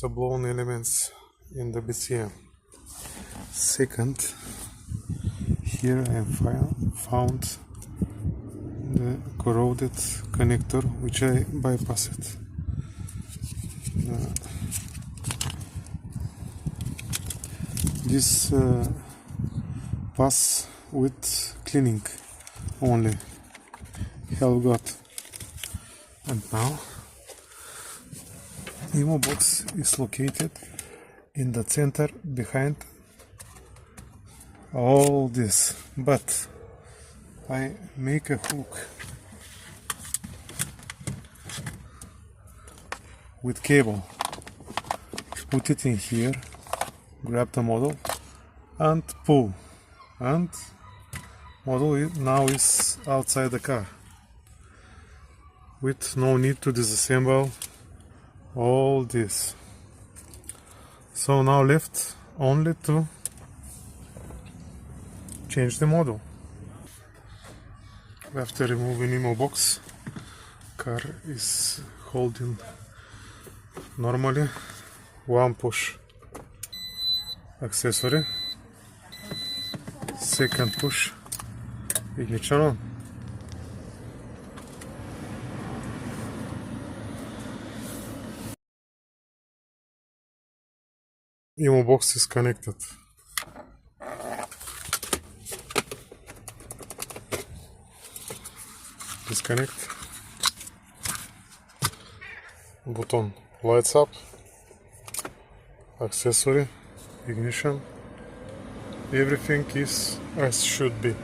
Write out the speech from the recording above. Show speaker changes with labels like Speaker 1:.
Speaker 1: blown elements in the BCM. Second, here I found the corroded connector which I bypassed. This pass with cleaning only have got. And now IMO box is located in the center behind all this, but I make a hook with cable, put it in here, grab the model and pull, and model now is outside the car with no need to disassemble all this. So now left only to change the model. After removing IMO box, car is holding normally. One push accessory, second push ignition on. IMO box is connected. Disconnect. Button lights up. Accessory, ignition. Everything is as should be.